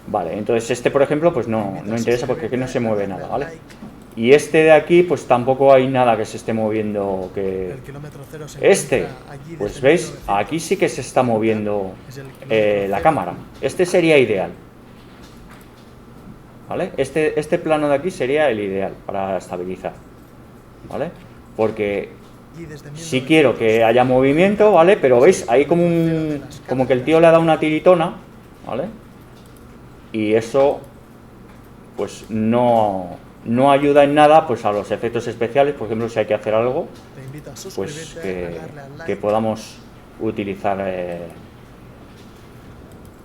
Vale, entonces este, por ejemplo, pues no interesa porque aquí no se mueve nada, ¿vale? Y este de aquí, pues tampoco hay nada que se esté moviendo. Este, pues veis, aquí sí que se está moviendo la cámara. Este sería ideal, ¿vale? Este plano de aquí sería el ideal para estabilizar, ¿vale? Porque sí quiero que haya movimiento, ¿vale? Pero veis, hay como que el tío le ha dado una tiritona, ¿vale? Y eso pues no ayuda en nada pues a los efectos especiales. Por ejemplo, si hay que hacer algo, pues que podamos utilizar,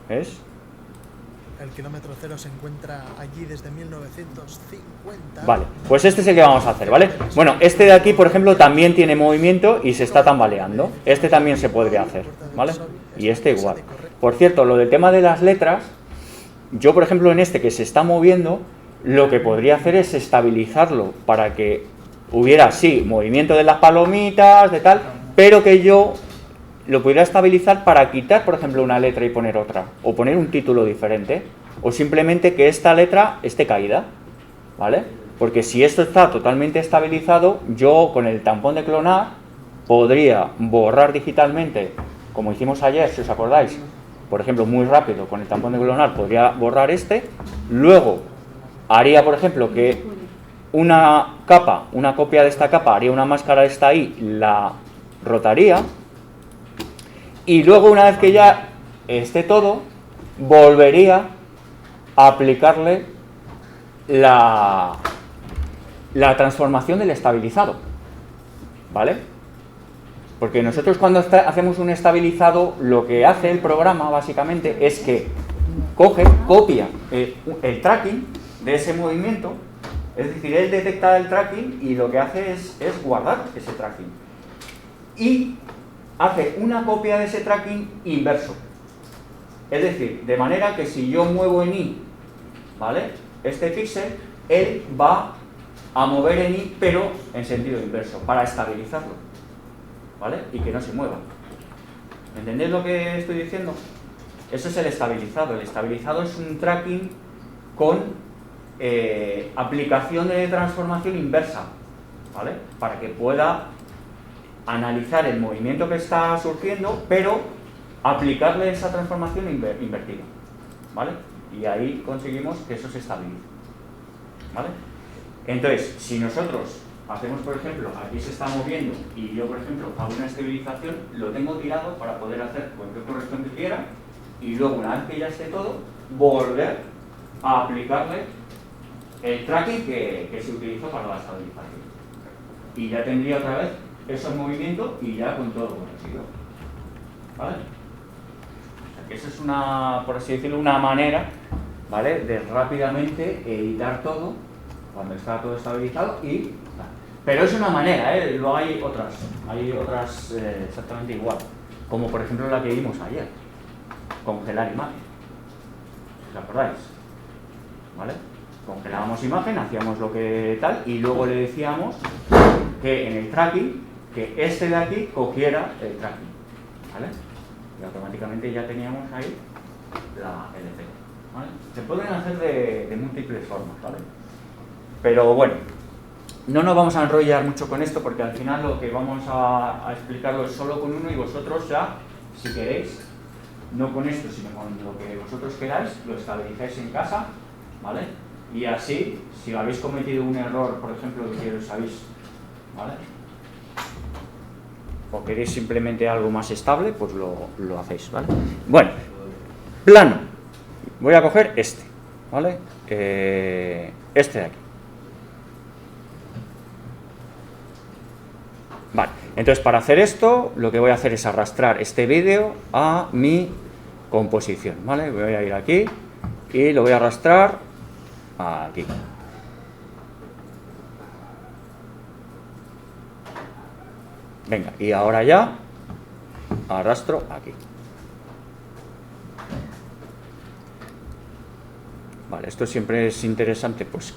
¿ves? El kilómetro cero se encuentra allí desde 1950. Vale, pues este es el que vamos a hacer, ¿vale? Bueno, este de aquí, por ejemplo, también tiene movimiento y se está tambaleando. Este también se podría hacer, ¿vale? Y este igual. Por cierto, lo del tema de las letras, yo, por ejemplo, en este que se está moviendo, lo que podría hacer es estabilizarlo para que hubiera, sí, movimiento de las palomitas, de tal, pero que yo lo pudiera estabilizar para quitar, por ejemplo, una letra y poner otra, o poner un título diferente, o simplemente que esta letra esté caída, ¿vale? Porque si esto está totalmente estabilizado, yo con el tampón de clonar podría borrar digitalmente, como hicimos ayer, si os acordáis, por ejemplo, muy rápido, con el tampón de clonar podría borrar este, luego haría, por ejemplo, que una copia de esta capa, haría una máscara esta ahí, la rotaría, y luego una vez que ya esté todo, volvería a aplicarle la transformación del estabilizado, ¿vale? Porque nosotros cuando hacemos un estabilizado, lo que hace el programa básicamente es que copia el tracking de ese movimiento, es decir, él detecta el tracking y lo que hace es guardar ese tracking y hace una copia de ese tracking inverso, es decir, de manera que si yo muevo en Y, ¿vale?, este píxel, él va a mover en Y pero en sentido inverso para estabilizarlo, ¿vale?, y que no se mueva. ¿Entendéis lo que estoy diciendo? Eso es el estabilizado. El estabilizado es un tracking con aplicación de transformación inversa, ¿vale?, para que pueda analizar el movimiento que está surgiendo, pero aplicarle esa transformación invertida, ¿vale? Y ahí conseguimos que eso se estabilice, ¿vale? Entonces, si nosotros hacemos, por ejemplo, aquí se está moviendo y yo, por ejemplo, hago una estabilización, lo tengo tirado para poder hacer cualquier corrección que quiera y luego, una vez que ya esté todo, volver a aplicarle el tracking que se utilizó para la estabilización. Y ya tendría otra vez esos movimientos y ya con todo corregido, ¿vale? O sea que eso es una, por así decirlo, una manera, ¿vale?, de rápidamente editar todo cuando está todo estabilizado y... Pero es una manera, luego hay otras exactamente igual, como por ejemplo la que vimos ayer, congelar imagen, ¿os acordáis? ¿Vale? Congelábamos imagen, hacíamos lo que tal y luego le decíamos que en el tracking, que este de aquí cogiera el tracking, ¿vale? Y automáticamente ya teníamos ahí el efecto, ¿vale? Se pueden hacer de múltiples formas, ¿vale? Pero bueno, no nos vamos a enrollar mucho con esto porque al final lo que vamos a explicarlo es solo con uno y vosotros ya, si queréis, no con esto, sino con lo que vosotros queráis, lo estabilizáis en casa, ¿vale? Y así, si habéis cometido un error, por ejemplo, que os sabéis, ¿vale?, o queréis simplemente algo más estable, pues lo hacéis, ¿vale? Bueno, plano. Voy a coger este, ¿vale? Este de aquí. Vale, entonces para hacer esto, lo que voy a hacer es arrastrar este vídeo a mi composición, ¿vale? Voy a ir aquí y lo voy a arrastrar aquí. Venga, y ahora ya arrastro aquí. Vale, esto siempre es interesante, pues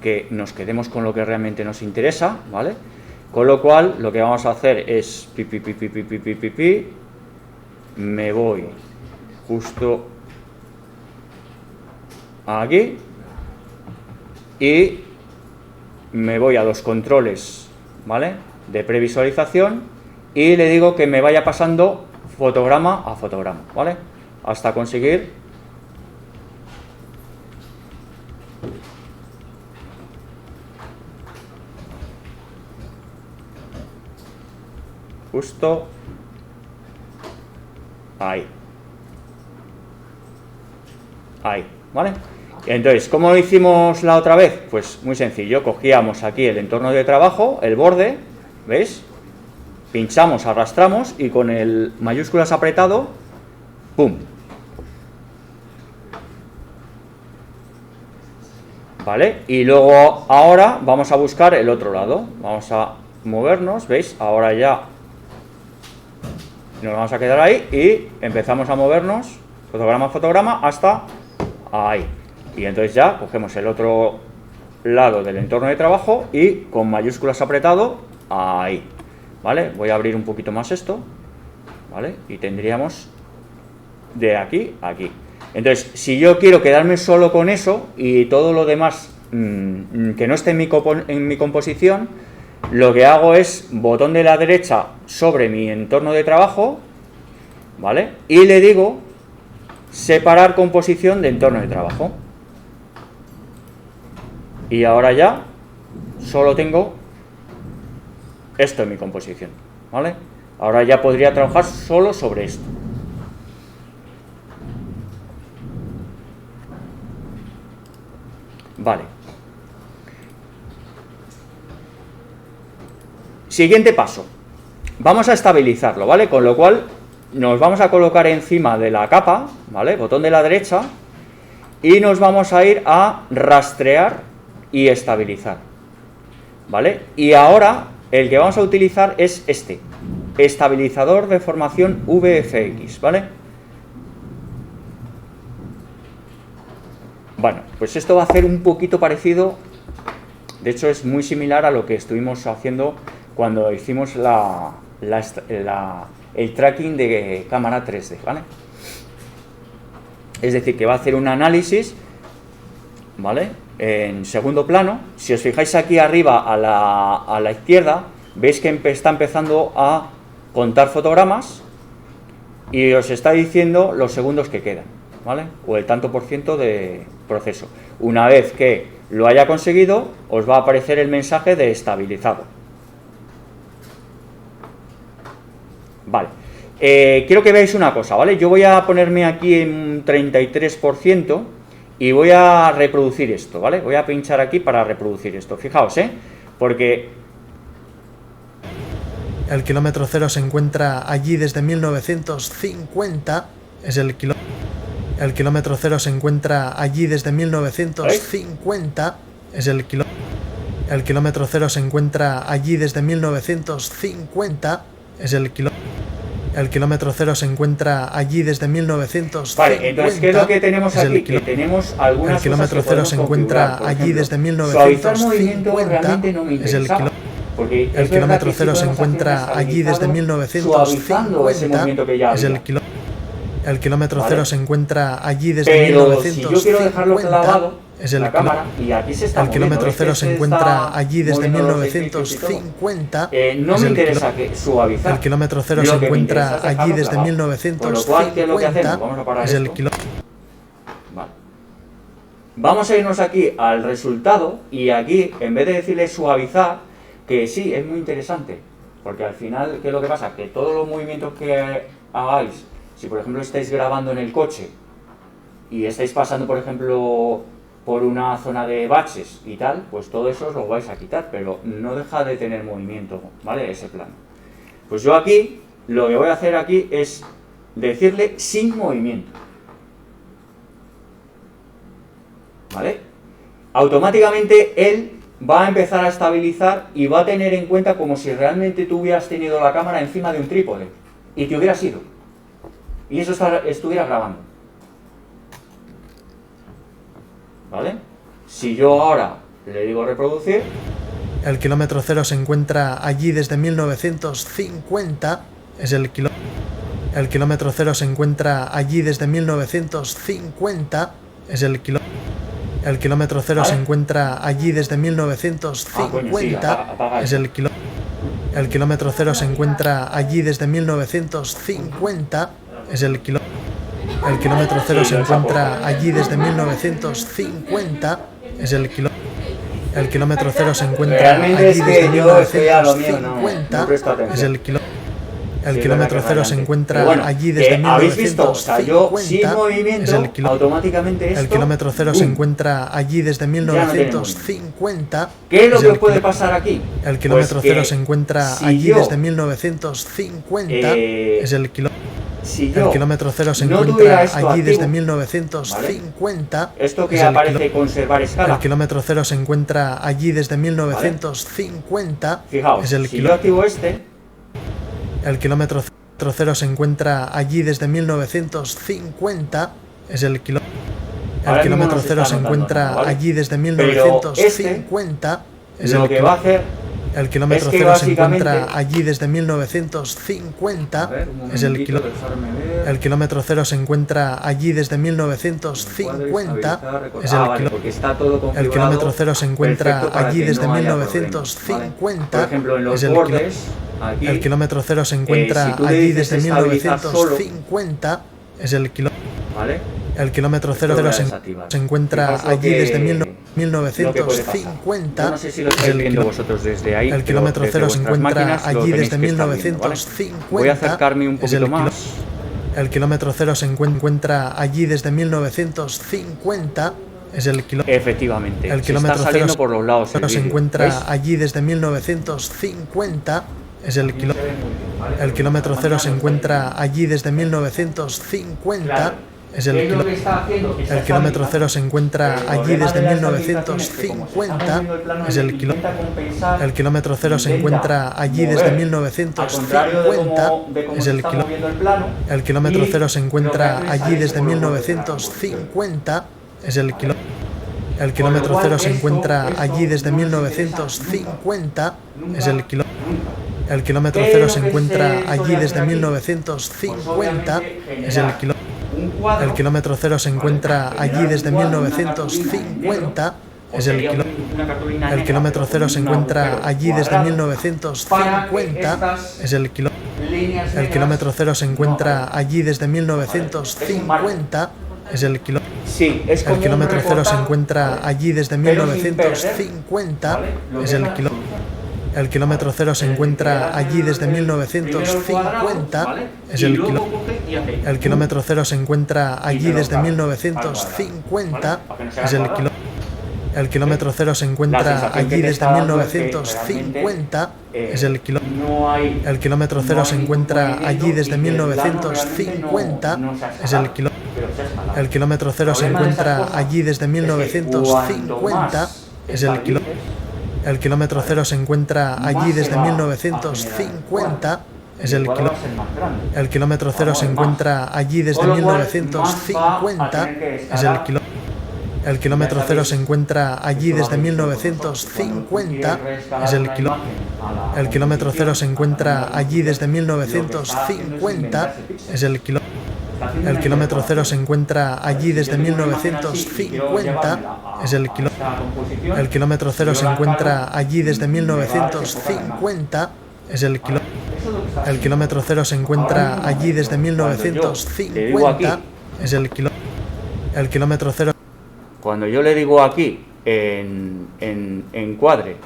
que nos quedemos con lo que realmente nos interesa, ¿vale? Con lo cual, lo que vamos a hacer es me voy justo aquí y me voy a los controles, ¿vale?, de previsualización y le digo que me vaya pasando fotograma a fotograma, ¿vale?, hasta conseguir justo ahí. Ahí, ¿vale? Entonces, ¿cómo lo hicimos la otra vez? Pues muy sencillo, cogíamos aquí el entorno de trabajo, el borde, ¿veis? Pinchamos, arrastramos y con el mayúsculas apretado, ¡pum! ¿Vale? Y luego ahora vamos a buscar el otro lado, vamos a movernos, ¿veis? Ahora ya nos vamos a quedar ahí y empezamos a movernos, fotograma a fotograma, hasta ahí. Y entonces ya cogemos el otro lado del entorno de trabajo y con mayúsculas apretado, ahí. ¿Vale? Voy a abrir un poquito más esto, ¿vale? Y tendríamos de aquí a aquí. Entonces, si yo quiero quedarme solo con eso y todo lo demás que no esté en mi composición, lo que hago es botón de la derecha sobre mi entorno de trabajo, ¿vale? Y le digo separar composición de entorno de trabajo. Y ahora ya solo tengo esto en mi composición, ¿vale? Ahora ya podría trabajar solo sobre esto. Vale. Siguiente paso. Vamos a estabilizarlo, ¿vale? Con lo cual nos vamos a colocar encima de la capa, ¿vale? Botón de la derecha. Y nos vamos a ir a rastrear y estabilizar, ¿vale? Y ahora el que vamos a utilizar es este, estabilizador de formación VFX, ¿vale? Bueno, pues esto va a hacer un poquito parecido, de hecho es muy similar a lo que estuvimos haciendo cuando hicimos el tracking de cámara 3D, ¿vale? Es decir, que va a hacer un análisis, ¿vale?, en segundo plano. Si os fijáis aquí arriba a la izquierda, veis que está empezando a contar fotogramas y os está diciendo los segundos que quedan, ¿vale?, o el tanto por ciento de proceso. Una vez que lo haya conseguido, os va a aparecer el mensaje de estabilizado. Vale. Quiero que veáis una cosa, ¿vale? Yo voy a ponerme aquí en un 33% y voy a reproducir esto, ¿vale? Voy a pinchar aquí para reproducir esto. Fijaos, porque el kilómetro cero se encuentra allí desde 1950. Es el kilómetro cero se encuentra allí desde 1950. Es el kilómetro cero se encuentra allí desde 1950. Es el kilómetro cero se encuentra allí desde 1950. Vale, entonces, ¿qué es lo que tenemos aquí? Que tenemos algunas el kilómetro cosas que cero se encuentra allí desde 1950. Es el kilómetro cero se encuentra allí desde 1950. Es el kilómetro cero se encuentra allí desde 1950. Si yo quiero dejarlo clavado, es el cámara, y aquí se está el kilómetro moviendo, cero se encuentra allí desde 1950. No me interesa que suavizar. El kilómetro cero se encuentra allí desde 1950. Es el kilómetro. Vale. Vamos a irnos aquí al resultado y aquí, en vez de decirle suavizar, que sí, es muy interesante, porque al final, ¿qué es lo que pasa? Que todos los movimientos que hagáis, si por ejemplo estáis grabando en el coche y estáis pasando, por ejemplo, por una zona de baches y tal, pues todo eso os lo vais a quitar, pero no deja de tener movimiento, ¿vale? Ese plano. Pues yo aquí, lo que voy a hacer aquí es decirle sin movimiento, ¿vale? Automáticamente él va a empezar a estabilizar y va a tener en cuenta como si realmente tú hubieras tenido la cámara encima de un trípode y te hubieras ido y eso estuviera grabando, ¿vale? Si yo ahora le digo reproducir, el kilómetro cero se encuentra allí desde 1950. Es el kilómetro cero se encuentra allí desde 1950. Es el El kilómetro cero ¿Vale? se encuentra allí desde coño, sí, 1950. apaga Es eso. el kilómetro cero se encuentra allí desde 1950. Es el kilómetro cero Sí, se lo he encuentra allí desde 1950. Es el kilómetro cero se encuentra Realmente allí es que desde yo estoy a lo mío, no 1950. presto Es atención. el Sí, kilómetro es verdad que cero es se rayante. encuentra Pero bueno, allí desde ¿habéis visto? O sea, yo sin 1950. movimiento, automáticamente esto... El kilómetro cero se ¡bum! encuentra allí desde Ya no tiene movimiento. 1950. ¿Qué es lo Es que el puede pasar aquí? El kilómetro Pues que cero se encuentra si allí yo, desde 1950. Es el si yo kilómetro cero se no encuentra tuviera esto allí activo, desde 1950. esto que Es el aparece conservar escala, El kilómetro cero se encuentra allí desde 1950. fijaos, Es el si yo activo este, El kilómetro cero se encuentra allí desde 1950. Es el ahora mismo kilómetro no se cero está se notando encuentra nada, ¿vale? allí desde Pero 1950. Es lo que va a hacer El kilómetro es que cero se encuentra básicamente... allí desde A 1950. ver, un Es el momentito, dejarme ver. El kilómetro cero se encuentra allí desde 1950. Es el vale, porque está todo configurado. El kilómetro cero se encuentra perfecto para allí que desde no haya 1950. problemas, ¿vale? Por ejemplo, en los Es el bordes, aquí, El kilómetro cero se encuentra si tú le allí dices desde estabilizar solo, 1950. Es el ¿vale? kilómetro Esto cero lo voy a se desactivar. encuentra Fijaos lo allí que- desde lo que puede pasar. 1950. Yo no sé si lo estáis viendo vosotros desde ahí. El pero kilómetro desde cero se vuestras encuentra máquinas lo allí tenéis desde que estar viendo, ¿vale? 1950. Voy a acercarme un Es poquito el más. El kilómetro cero se encuentra allí desde 1950. Es el Efectivamente. El se kilómetro está saliendo cero por los lados el se vídeo, encuentra ¿veis? allí desde 1950. Es el Se ve muy bien, ¿vale? El kilómetro Las cero se máquinas encuentra están allí desde 1950. Claro. Es el ¿Qué es lo que está haciendo? Está El kilómetro estabilizando. cero se encuentra El allí problema desde de las estabilizaciones es que como se está 1950. moviendo el plano, Es el intenta compensar, El kilómetro cero se intenta encuentra allí mover, desde al contrario 1950. de cómo Es se el está moviendo el plano. El kilómetro y cero se lo que encuentra hace es allí salirse desde por los bordes de la 1950. Es el ¿vale? El kilómetro Con lo cero cual, se encuentra esto allí desde no nos 1950. nunca, Es el nunca. El kilómetro ¿Qué es cero lo se que encuentra se allí suele desde hacer aquí? 1950. Pues, Es el obviamente, un cuadro, El kilómetro cero se encuentra ¿vale? allí desde Generar un cuadro, 1950. o Es el sería una cartulina El negra, kilómetro pero cero con se un encuentra agujero allí desde cuadrado, 1950. Es el líneas El negras kilómetro cero se no encuentra aparecen. allí desde Vale. 1950. Es el Sí, es como El kilómetro un cero se recortar, encuentra ¿vale? allí desde Pero sin 1950. ¿vale? Lo Es que el la solución. El kilómetro cero se encuentra allí desde 1950. Es el El kilómetro cero se encuentra allí desde 1950. Es el kilómetro cero se encuentra allí desde 1950. Es el El kilómetro cero se encuentra allí desde 1950. Es el El kilómetro cero se encuentra allí desde 1950. Es el El kilómetro cero se encuentra allí desde 1950. Es el El kilómetro cero se encuentra allí desde 1950. Es el El kilómetro cero se encuentra allí desde 1950. Es el El kilómetro cero se encuentra allí desde 1950. Es el El kilómetro cero se encuentra allí desde 1950. Es el El kilómetro cero se encuentra allí desde 1950. Es el El kilómetro cero se encuentra allí desde 1950. Es el kilómetro cero. Cuando yo le digo aquí, en cuadre,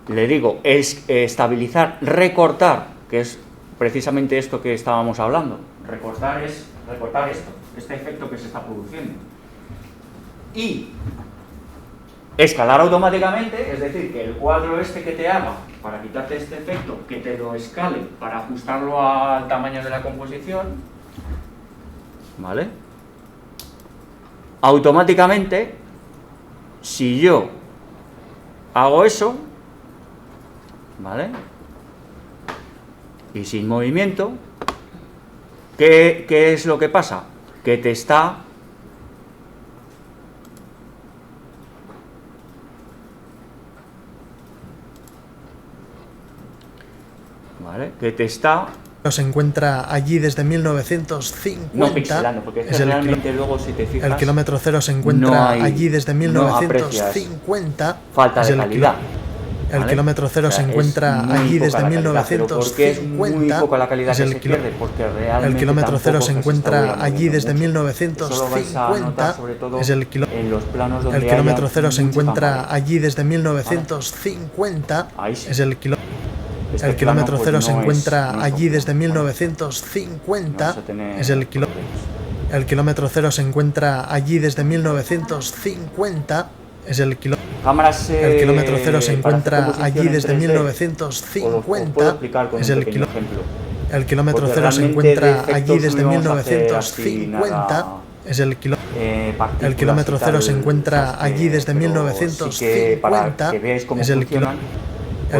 le digo estabilizar, recortar, que es precisamente esto que estábamos hablando. Recortar es recortar esto, este efecto que se está produciendo. Y escalar automáticamente, es decir, que el cuadro este que te haga para quitarte este efecto, que te lo escale para ajustarlo al tamaño de la composición, ¿vale? Automáticamente, si yo hago eso, ¿vale? Y sin movimiento, ¿qué es lo que pasa? Que te está ¿vale? Que te está se encuentra allí desde 1950. No pixelando, porque es que realmente luego si te fijas... El kilómetro cero se encuentra allí desde 1950. Falta de calidad. El kilómetro cero se encuentra allí desde 1950. Muy poca la calidad que se pierde, porque realmente el kilómetro cero se encuentra allí desde 1950. Es el kilómetro cero se encuentra allí desde 1950. Es el kilómetro cero se encuentra allí desde 1950. Es el kilómetro cero se encuentra allí desde 1950. Es el kilómetro cero se encuentra allí desde 1950. Es el kilómetro cero se encuentra allí desde 1950. Es el kilómetro cero se encuentra allí desde 1950. Es el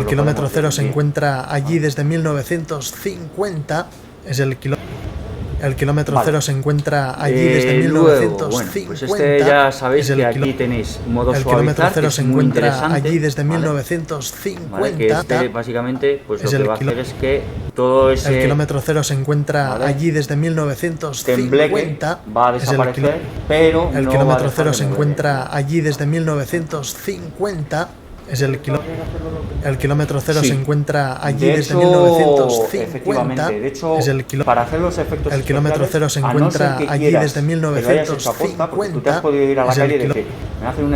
kilómetro cero se encuentra allí desde 1950. Es el kilómetro cero se encuentra allí desde 1950. Bueno, pues este ya sabéis que aquí tenéis modo suavizar, que es muy interesante, allí desde 1950. ¿vale? Que este básicamente pues lo que va a hacer es que todo ese el kilómetro cero se encuentra allí desde 1950. va a desaparecer, pero el kilómetro cero se encuentra allí desde 1950. Es el kilómetro cero se encuentra allí desde 1950. De hecho, es para hacer los efectos el kilómetro cero se encuentra allí desde 1950.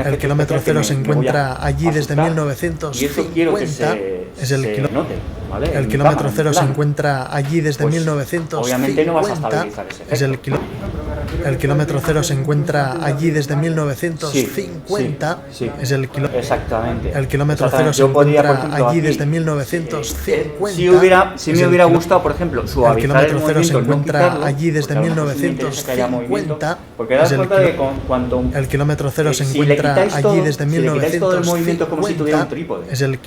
El kilómetro cero se encuentra allí desde 1950. Es el kilómetro cero se encuentra allí desde 1950. Obviamente no vas a estabilizar ese efecto. Es el kilómetro cero se encuentra allí desde 1950. Es el kilómetro cero se encuentra allí desde 1950. Si me hubiera gustado, por ejemplo, suavizar el kilómetro cero se encuentra allí desde 1950. Porque das cuenta de cuando el kilómetro cero se encuentra allí desde 1950. Es el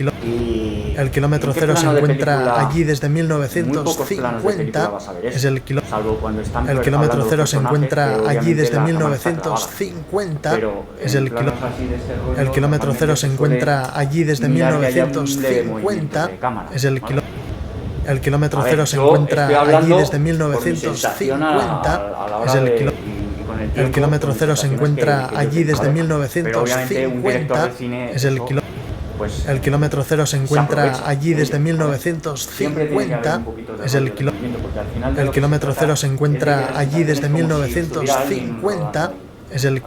kilómetro cero se encuentra allí desde 1950. Es el kilómetro cero se encuentra allí desde 1950. Es el kilómetro cero se encuentra allí desde 1950. Es el kilómetro cero se encuentra allí desde 1950. Es el kilómetro cero se encuentra allí desde 1950. Es el kilómetro cero se encuentra allí desde 1950. Es el kilómetro cero se encuentra allí desde 1950. Es el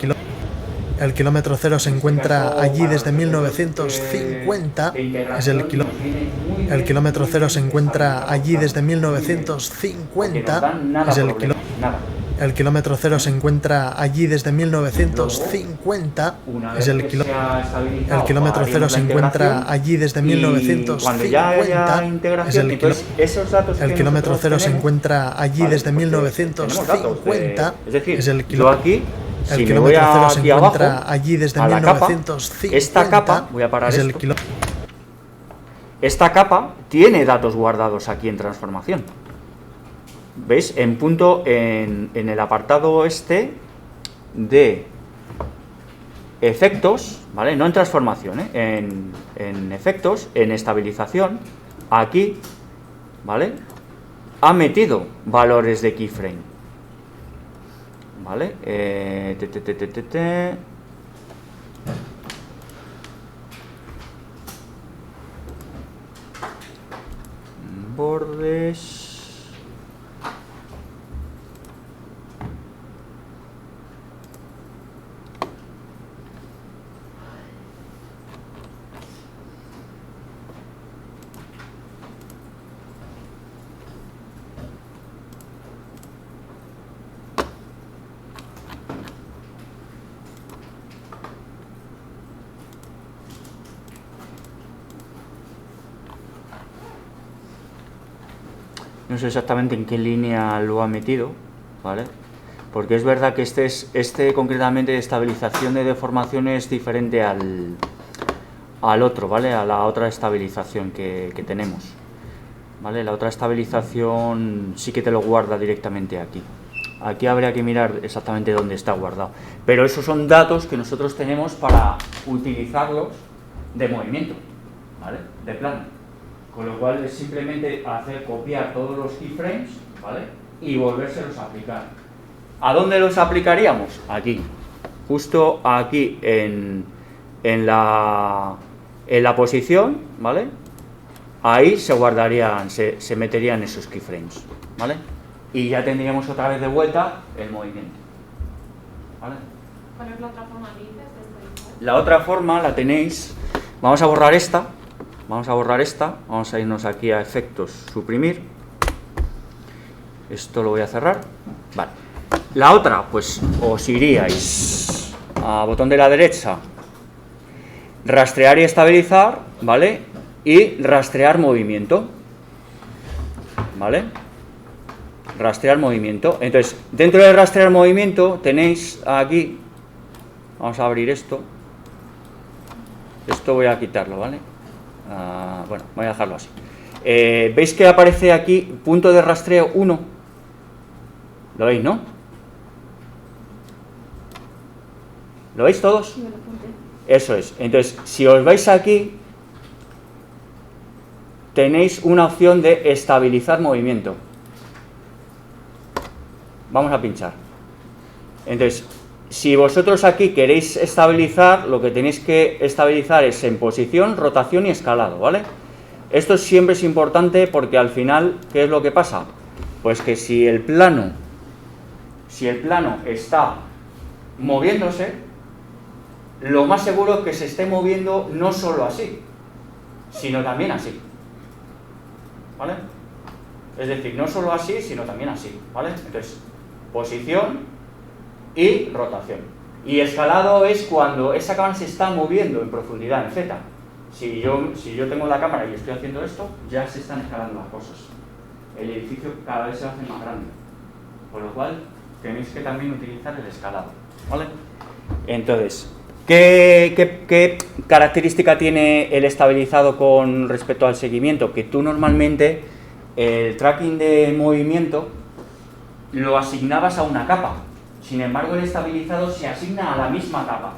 kilómetro cero se encuentra allí desde 1950. Es el kilómetro cero se encuentra allí desde 1950. Es el kilómetro cero se encuentra allí desde 1950. Es el kilómetro cero se encuentra allí desde 1950. Es el kilómetro cero se encuentra allí desde 1950. Es el kilómetro cero se encuentra allí desde 1950. Esta capa, voy a parar esto. Esta capa tiene datos guardados aquí en transformación. ¿Veis? En el apartado este de efectos, ¿vale? No en transformación, en efectos, en estabilización, aquí, ¿vale? Ha metido valores de keyframe, ¿vale? Bordes. No sé exactamente en qué línea lo ha metido, ¿vale? Porque es verdad que este concretamente de estabilización de deformación es diferente al otro, ¿vale? A la otra estabilización que tenemos, ¿vale? La otra estabilización sí que te lo guarda directamente aquí. Aquí habría que mirar exactamente dónde está guardado. Pero esos son datos que nosotros tenemos para utilizarlos de movimiento, ¿vale? De plano. Con lo cual es simplemente copiar todos los keyframes, ¿vale? Y volvérselos a aplicar. ¿A dónde los aplicaríamos? Aquí, justo aquí en la posición, ¿vale? Ahí se guardarían, se meterían esos keyframes, ¿vale? Y ya tendríamos otra vez de vuelta el movimiento, ¿vale? ¿Cuál es la otra forma que dices de estabilizar? La otra forma la tenéis, vamos a borrar esta, vamos a irnos aquí a efectos, suprimir, esto lo voy a cerrar, vale. La otra, pues os iríais a botón de la derecha, rastrear y estabilizar, ¿vale? Y rastrear movimiento, ¿vale? Rastrear movimiento. Entonces, dentro de rastrear movimiento tenéis aquí, vamos a abrir esto voy a quitarlo, ¿vale? Bueno, voy a dejarlo así. ¿Veis que aparece aquí punto de rastreo 1? ¿Lo veis, no? ¿Lo veis todos? Sí, me lo apunté. Eso es. Entonces, si os vais aquí, tenéis una opción de estabilizar movimiento. Vamos a pinchar. Entonces, si vosotros aquí queréis estabilizar, lo que tenéis que estabilizar es en posición, rotación y escalado, ¿vale? Esto siempre es importante porque al final, ¿qué es lo que pasa? Pues que si el plano está moviéndose, lo más seguro es que se esté moviendo no solo así, sino también así, ¿vale? Es decir, no solo así, sino también así, ¿vale? Entonces, posición y rotación. Y escalado es cuando esa cámara se está moviendo en profundidad, en Z. Si yo tengo la cámara y estoy haciendo esto, ya se están escalando las cosas. El edificio cada vez se hace más grande. Por lo cual, tenéis que también utilizar el escalado, ¿vale? Entonces, ¿qué característica tiene el estabilizado con respecto al seguimiento? Que tú normalmente el tracking de movimiento lo asignabas a una capa. Sin embargo, el estabilizado se asigna a la misma capa.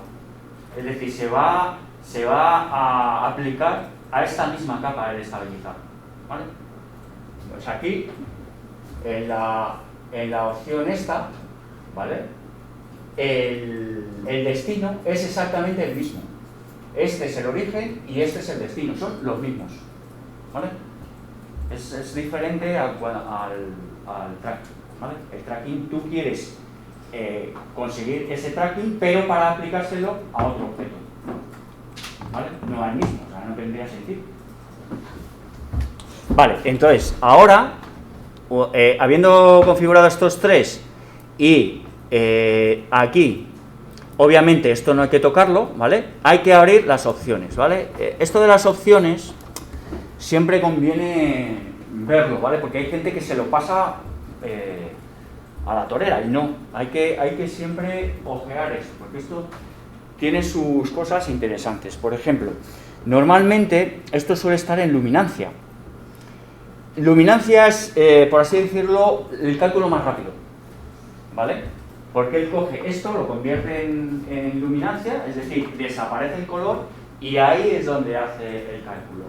Es decir, se va a aplicar a esta misma capa el estabilizado, ¿vale? Pues aquí, en la opción esta, ¿vale? El destino es exactamente el mismo. Este es el origen y este es el destino, son los mismos, ¿vale? Es diferente al tracking, ¿vale? El tracking, tú quieres conseguir ese tracking, pero para aplicárselo a otro objeto, ¿vale? No al mismo, o sea, no tendría sentido. Vale, entonces, ahora, habiendo configurado estos tres y aquí, obviamente esto no hay que tocarlo, ¿vale? Hay que abrir las opciones, ¿vale? Esto de las opciones siempre conviene verlo, ¿vale? Porque hay gente que se lo pasa a la torera y no, hay que siempre ojear esto, porque esto tiene sus cosas interesantes. Por ejemplo, normalmente esto suele estar en luminancia. Luminancia es, por así decirlo, el cálculo más rápido, ¿vale? Porque él coge esto, lo convierte en luminancia, es decir, desaparece el color y ahí es donde hace el cálculo.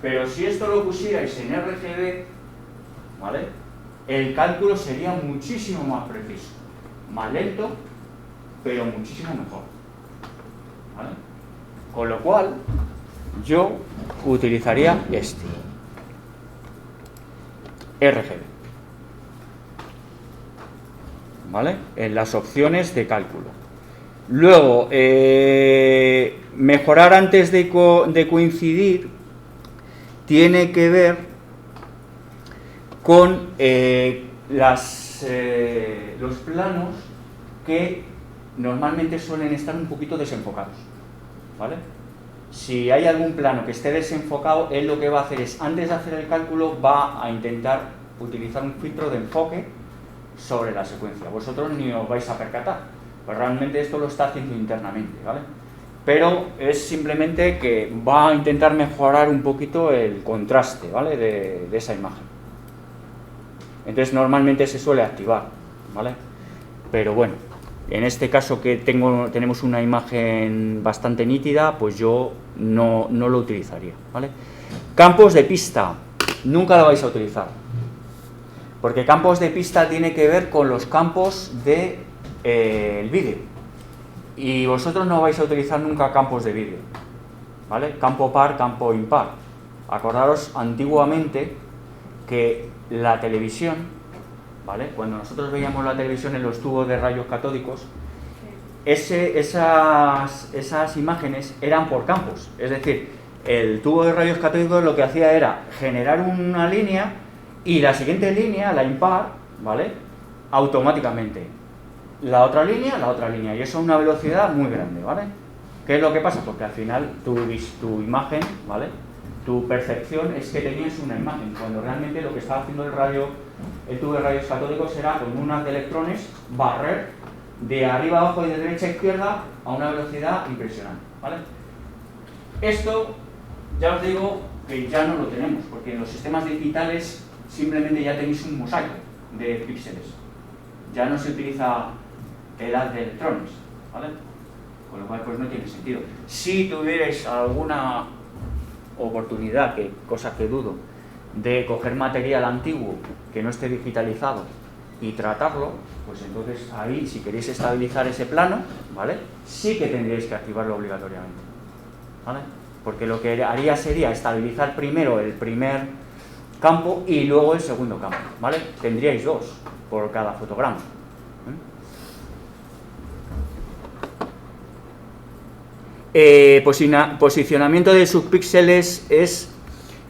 Pero si esto lo pusierais en RGB, ¿vale? El cálculo sería muchísimo más preciso, más lento, pero muchísimo mejor, ¿vale? Con lo cual, yo utilizaría este, RGB, ¿vale? En las opciones de cálculo. Luego, mejorar antes de coincidir tiene que ver con los planos que normalmente suelen estar un poquito desenfocados, ¿vale? Si hay algún plano que esté desenfocado, él lo que va a hacer es, antes de hacer el cálculo, va a intentar utilizar un filtro de enfoque sobre la secuencia. Vosotros ni os vais a percatar, pues realmente esto lo está haciendo internamente, ¿vale? Pero es simplemente que va a intentar mejorar un poquito el contraste, ¿vale? de esa imagen. Entonces normalmente se suele activar, ¿vale? Pero bueno, en este caso que tenemos una imagen bastante nítida, pues yo no lo utilizaría, ¿vale? Campos de pista, nunca lo vais a utilizar. Porque campos de pista tiene que ver con los campos de el vídeo. Y vosotros no vais a utilizar nunca campos de vídeo, ¿vale? Campo par, campo impar. Acordaros antiguamente que la televisión, ¿vale? Cuando nosotros veíamos la televisión en los tubos de rayos catódicos, esas imágenes eran por campos. Es decir, el tubo de rayos catódicos lo que hacía era generar una línea y la siguiente línea, la impar, ¿vale? Automáticamente. La otra línea, y eso a una velocidad muy grande, ¿vale? ¿Qué es lo que pasa? Porque al final tu imagen, ¿vale? Tu percepción es que tenías una imagen, cuando realmente lo que estaba haciendo el tubo de rayos catódicos era con unas de electrones barrer de arriba abajo y de derecha a izquierda a una velocidad impresionante, ¿vale? Esto, ya os digo que ya no lo tenemos, porque en los sistemas digitales simplemente ya tenéis un mosaico de píxeles. Ya no se utiliza el haz de electrones, ¿vale? Con lo cual pues no tiene sentido. Si tuvierais alguna oportunidad, cosa que dudo, de coger material antiguo que no esté digitalizado y tratarlo, pues entonces ahí, si queréis estabilizar ese plano, ¿vale? Sí que tendríais que activarlo obligatoriamente, ¿vale? Porque lo que haría sería estabilizar primero el primer campo y luego el segundo campo, ¿vale? Tendríais dos por cada fotograma. Posicionamiento de subpíxeles es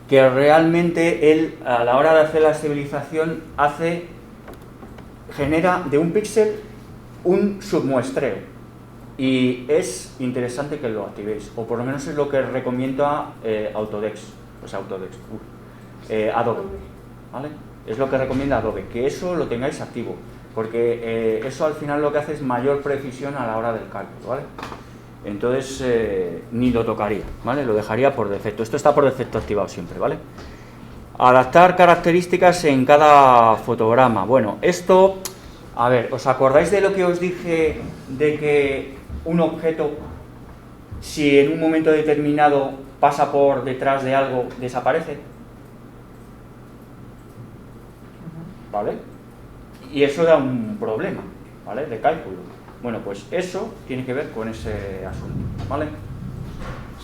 que realmente él, a la hora de hacer la estabilización, genera de un píxel un submuestreo, y es interesante que lo activéis, o por lo menos es lo que recomienda Adobe, ¿vale? Es lo que recomienda Adobe, que eso lo tengáis activo, porque eso al final lo que hace es mayor precisión a la hora del cálculo, ¿vale? Entonces ni lo tocaría, ¿vale? Lo dejaría por defecto. Esto está por defecto activado siempre, ¿vale? Adaptar características en cada fotograma. Bueno, esto, a ver, ¿os acordáis de lo que os dije de que un objeto, si en un momento determinado pasa por detrás de algo, desaparece? ¿Vale? Y eso da un problema, ¿vale? De cálculo. Bueno, pues eso tiene que ver con ese asunto, ¿vale?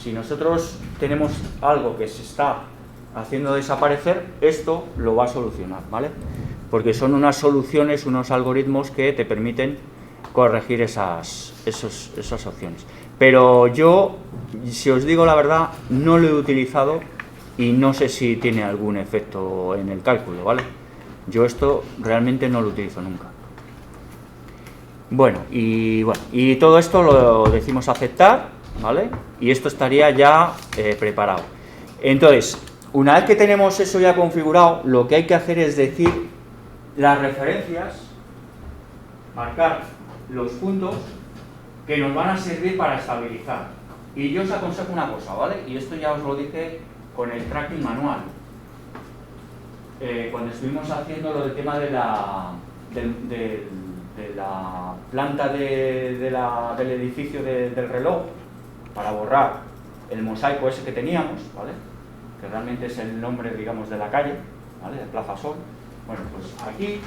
Si nosotros tenemos algo que se está haciendo desaparecer, esto lo va a solucionar, ¿vale? Porque son unas soluciones, unos algoritmos que te permiten corregir esas opciones. Pero yo, si os digo la verdad, no lo he utilizado y no sé si tiene algún efecto en el cálculo, ¿vale? Yo esto realmente no lo utilizo nunca. Bueno, y todo esto lo decimos aceptar, ¿vale? Y esto estaría ya preparado. Entonces, una vez que tenemos eso ya configurado, lo que hay que hacer es decir las referencias, marcar los puntos que nos van a servir para estabilizar. Y yo os aconsejo una cosa, ¿vale? Y esto ya os lo dije con el tracking manual. Cuando estuvimos haciendo lo del tema de la planta del edificio del reloj, para borrar el mosaico ese que teníamos, ¿vale? Que realmente es el nombre, digamos, de la calle, ¿vale? De Plaza Sol. Bueno, pues aquí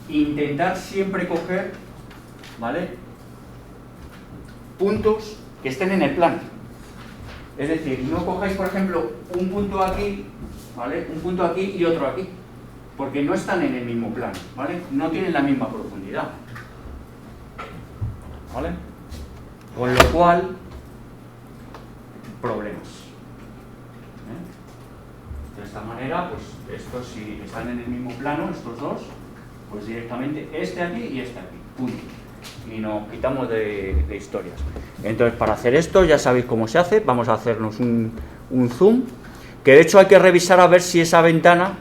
intentar siempre coger, ¿vale? Puntos que estén en el plano. Es decir, no cojáis, por ejemplo, un punto aquí, ¿vale? Un punto aquí y otro aquí, porque no están en el mismo plano, ¿vale? No tienen la misma profundidad, ¿vale? Con lo cual, problemas. De esta manera, pues estos, si están en el mismo plano, estos dos, pues directamente este aquí y este aquí, punto. Y nos quitamos de historias. Entonces, para hacer esto, ya sabéis cómo se hace. Vamos a hacernos un zoom, que de hecho hay que revisar a ver si esa ventana,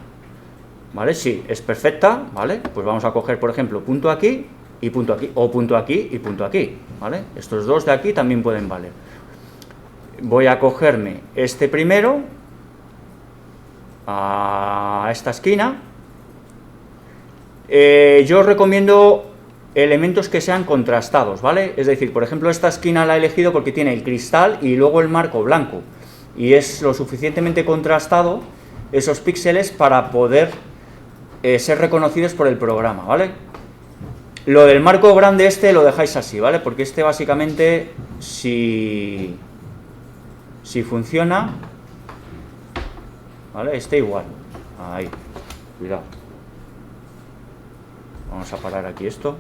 ¿vale? Sí, es perfecta, ¿vale? Pues vamos a coger, por ejemplo, punto aquí y punto aquí, o punto aquí y punto aquí, ¿vale? Estos dos de aquí también pueden valer. Voy a cogerme este primero, a esta esquina. Yo os recomiendo elementos que sean contrastados, ¿vale? Es decir, por ejemplo, esta esquina la he elegido porque tiene el cristal y luego el marco blanco. y es lo suficientemente contrastado esos píxeles para poder ser reconocidos por el programa, ¿vale? Lo del marco grande este lo dejáis así, ¿vale? Porque este básicamente, si funciona, ¿vale? Este igual. Ahí, cuidado. Vamos a parar aquí esto.